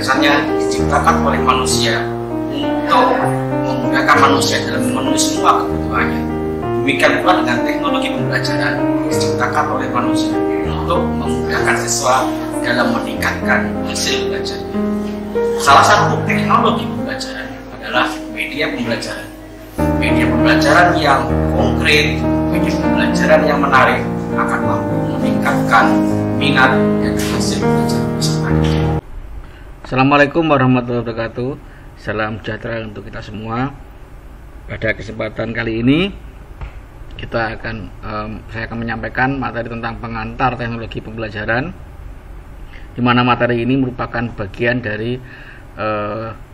biasanya diciptakan oleh manusia untuk memudahkan manusia dalam memenuhi semua kebutuhannya. Demikian pula dengan teknologi pembelajaran diciptakan oleh manusia untuk memudahkan siswa dalam meningkatkan hasil belajarnya. Salah satu teknologi pembelajaran adalah media pembelajaran. Media pembelajaran yang konkret, media pembelajaran yang menarik akan mampu meningkatkan minat dan hasil belajar peserta didik. Assalamualaikum warahmatullahi wabarakatuh. Salam sejahtera untuk kita semua. Pada kesempatan kali ini saya akan menyampaikan materi tentang pengantar teknologi pembelajaran, di mana materi ini merupakan bagian dari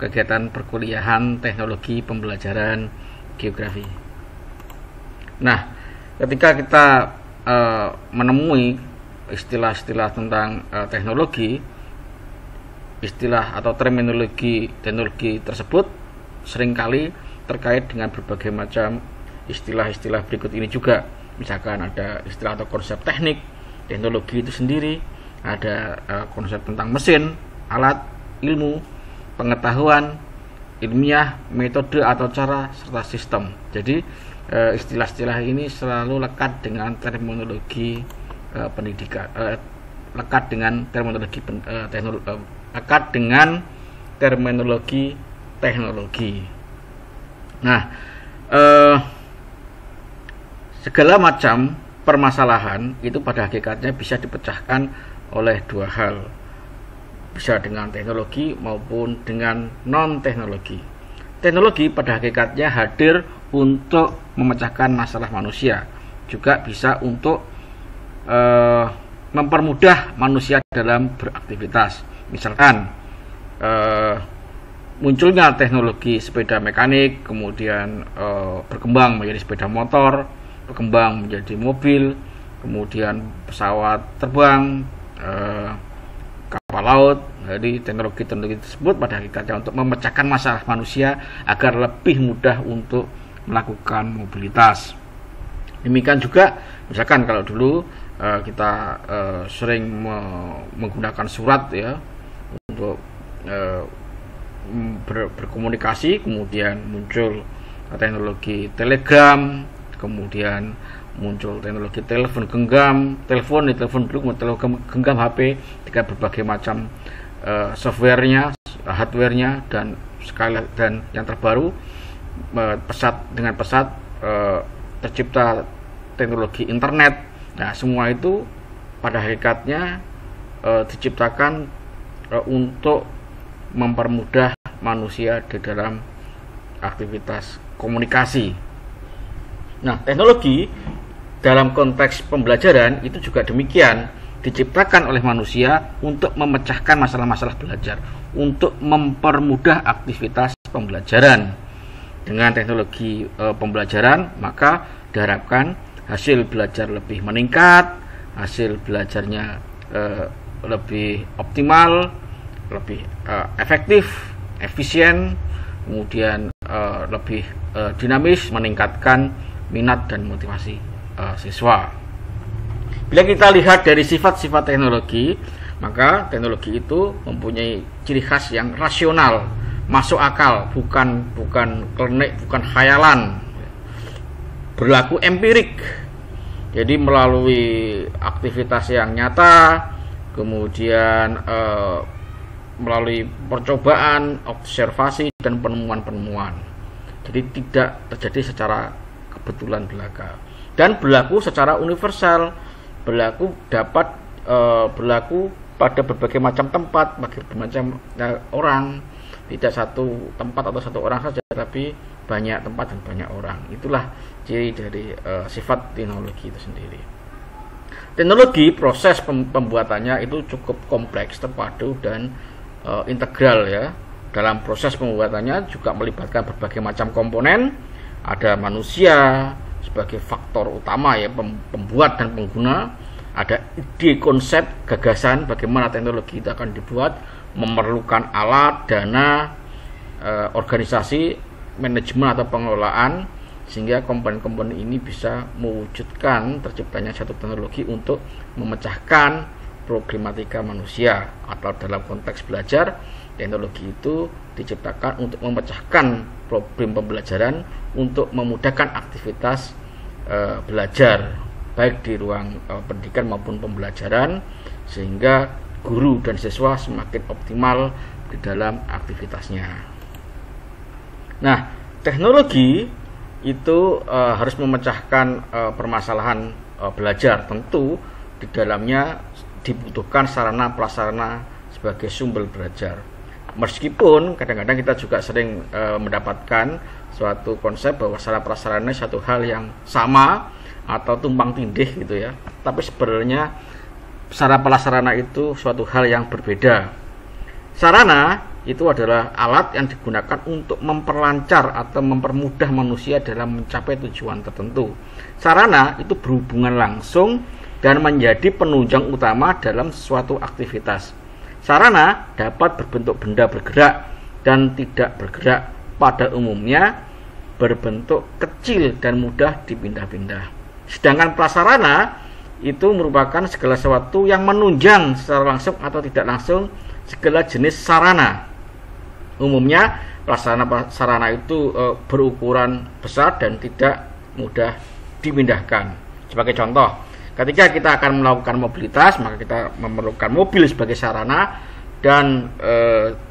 kegiatan perkuliahan teknologi pembelajaran geografi. Nah, ketika kita menemui istilah-istilah tentang teknologi, istilah atau terminologi teknologi tersebut seringkali terkait dengan berbagai macam istilah-istilah berikut ini juga. Misalkan ada istilah atau konsep teknik teknologi itu sendiri, ada konsep tentang mesin, alat, ilmu, pengetahuan, ilmiah, metode atau cara, serta sistem. Jadi istilah-istilah ini selalu lekat dengan terminologi pendidikan, lekat dengan terminologi teknologi. Nah, segala macam permasalahan itu pada hakikatnya bisa dipecahkan oleh dua hal, bisa dengan teknologi maupun dengan non-teknologi. Teknologi pada hakikatnya hadir untuk memecahkan masalah manusia, juga bisa untuk mempermudah manusia dalam beraktivitas. Misalkan munculnya teknologi sepeda mekanik, kemudian berkembang menjadi sepeda motor, berkembang menjadi mobil, kemudian pesawat terbang, kapal laut. Jadi teknologi-teknologi tersebut pada hakikatnya untuk memecahkan masalah manusia agar lebih mudah untuk melakukan mobilitas. Demikian juga misalkan kalau dulu kita sering menggunakan surat ya untuk berkomunikasi, kemudian muncul teknologi telegram, kemudian muncul teknologi telepon genggam, telepon dulu, telepon genggam HP dengan berbagai macam softwarenya, hardwarenya, dan yang terbaru pesat tercipta teknologi internet. Nah, semua itu pada hakikatnya diciptakan untuk mempermudah manusia di dalam aktivitas komunikasi. Nah, teknologi dalam konteks pembelajaran itu juga demikian, diciptakan oleh manusia untuk memecahkan masalah-masalah belajar, untuk mempermudah aktivitas pembelajaran. Dengan teknologi pembelajaran, maka diharapkan hasil belajar lebih meningkat, hasil belajarnya lebih optimal, lebih efektif, efisien, kemudian lebih dinamis, meningkatkan minat dan motivasi siswa. Bila kita lihat dari sifat-sifat teknologi, maka teknologi itu mempunyai ciri khas yang rasional, masuk akal, bukan klenik, bukan khayalan, berlaku empirik. Jadi melalui aktivitas yang nyata, kemudian melalui percobaan, observasi, dan penemuan-penemuan. Jadi tidak terjadi secara kebetulan belaka, dan berlaku secara universal, berlaku pada berbagai macam tempat, bagi berbagai macam orang. Tidak satu tempat atau satu orang saja, tapi banyak tempat dan banyak orang. Itulah ciri dari sifat teknologi itu sendiri. Teknologi, proses pembuatannya itu cukup kompleks, terpadu, dan integral ya. Dalam proses pembuatannya juga melibatkan berbagai macam komponen. Ada manusia sebagai faktor utama ya, pembuat dan pengguna. Ada ide, konsep, gagasan bagaimana teknologi itu akan dibuat, memerlukan alat, dana, organisasi, manajemen atau pengelolaan, sehingga komponen-komponen ini bisa mewujudkan terciptanya satu teknologi untuk memecahkan problematika manusia, atau dalam konteks belajar, teknologi itu diciptakan untuk memecahkan problem pembelajaran, untuk memudahkan aktivitas belajar baik di ruang pendidikan maupun pembelajaran, sehingga guru dan siswa semakin optimal di dalam aktivitasnya. Nah, teknologi itu harus memecahkan permasalahan belajar. Tentu di dalamnya dibutuhkan sarana prasarana sebagai sumber belajar. Meskipun kadang-kadang kita juga sering mendapatkan suatu konsep bahwa sarana prasarana satu hal yang sama atau tumpang tindih gitu ya. Tapi sebenarnya sarana prasarana itu suatu hal yang berbeda. Sarana itu adalah alat yang digunakan untuk memperlancar atau mempermudah manusia dalam mencapai tujuan tertentu. Sarana itu berhubungan langsung dan menjadi penunjang utama dalam suatu aktivitas. Sarana dapat berbentuk benda bergerak dan tidak bergerak, pada umumnya berbentuk kecil dan mudah dipindah-pindah. Sedangkan prasarana itu merupakan segala sesuatu yang menunjang secara langsung atau tidak langsung segala jenis sarana. Umumnya sarana itu berukuran besar dan tidak mudah dipindahkan. Sebagai contoh, ketika kita akan melakukan mobilitas, maka kita memerlukan mobil sebagai sarana dan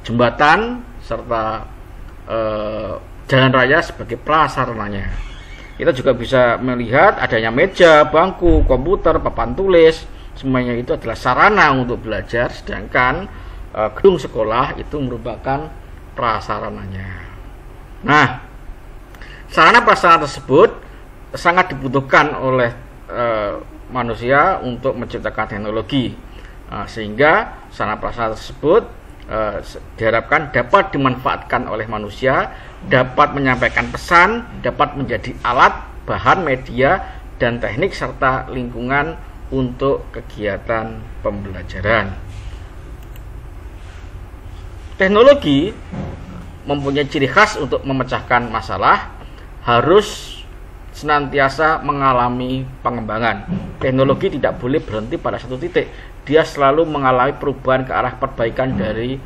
jembatan serta jalan raya sebagai prasarananya. Kita juga bisa melihat adanya meja, bangku, komputer, papan tulis, semuanya itu adalah sarana untuk belajar, sedangkan gedung sekolah itu merupakan prasarananya. Nah, sarana prasarana tersebut sangat dibutuhkan oleh manusia untuk menciptakan teknologi, sehingga sarana prasarana tersebut diharapkan dapat dimanfaatkan oleh manusia, dapat menyampaikan pesan, dapat menjadi alat, bahan, media, dan teknik serta lingkungan untuk kegiatan pembelajaran. Teknologi mempunyai ciri khas untuk memecahkan masalah, harus senantiasa mengalami pengembangan. Teknologi tidak boleh berhenti pada satu titik. Dia selalu mengalami perubahan ke arah perbaikan dari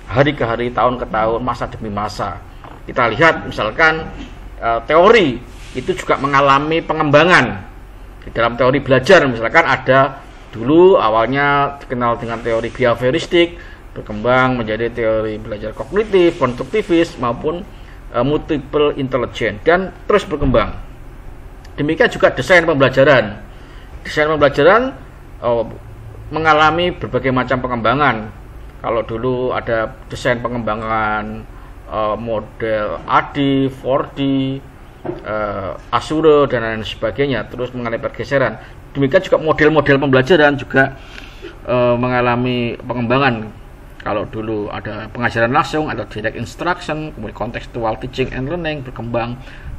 hari ke hari, tahun ke tahun, masa demi masa. Kita lihat misalkan teori itu juga mengalami pengembangan. Di dalam teori belajar misalkan ada dulu awalnya dikenal dengan teori behavioristik, berkembang menjadi teori belajar kognitif, konstruktivis maupun multiple intelligence, dan terus berkembang. Demikian juga desain pembelajaran. Desain pembelajaran mengalami berbagai macam pengembangan. Kalau dulu ada desain pengembangan model AD, 4D, Azure dan lain sebagainya, terus mengalami pergeseran. Demikian juga model-model pembelajaran juga mengalami pengembangan. Kalau dulu ada pengajaran langsung, ada direct instruction, kemudian contextual teaching and learning berkembang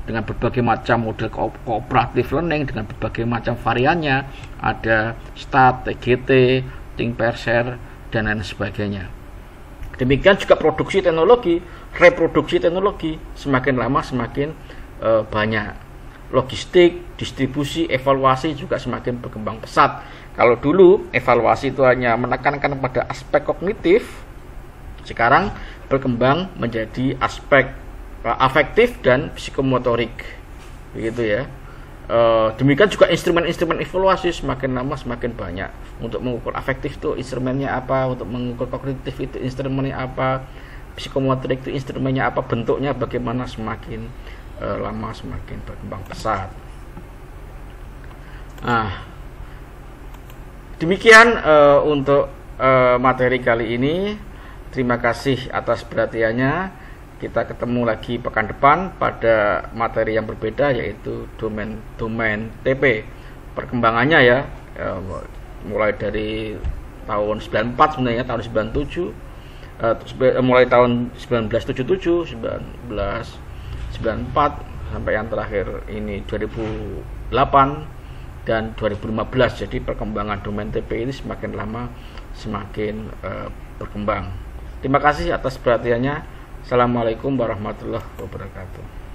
dengan berbagai macam model cooperative learning dengan berbagai macam variannya, ada STAT, TGT, think pair share dan lain sebagainya. Demikian juga produksi teknologi, reproduksi teknologi semakin lama semakin banyak. Logistik, distribusi, evaluasi juga semakin berkembang pesat. Kalau dulu evaluasi itu hanya menekankan pada aspek kognitif, sekarang berkembang menjadi aspek afektif dan psikomotorik, begitu ya. Demikian juga instrumen-instrumen evaluasi semakin lama semakin banyak. Untuk mengukur afektif itu instrumennya apa, untuk mengukur kognitif itu instrumennya apa, psikomotorik itu instrumennya apa, bentuknya bagaimana, semakin lama semakin berkembang pesat. Nah, demikian untuk materi kali ini. Terima kasih atas perhatiannya. Kita ketemu lagi pekan depan pada materi yang berbeda, yaitu domain TP. Perkembangannya ya, mulai dari tahun 94 sebenarnya, tahun 97, mulai tahun 1977, 1994 sampai yang terakhir ini 2008 dan 2015. Jadi perkembangan domain TP ini semakin lama semakin berkembang. Terima kasih atas perhatiannya. Assalamualaikum warahmatullahi wabarakatuh.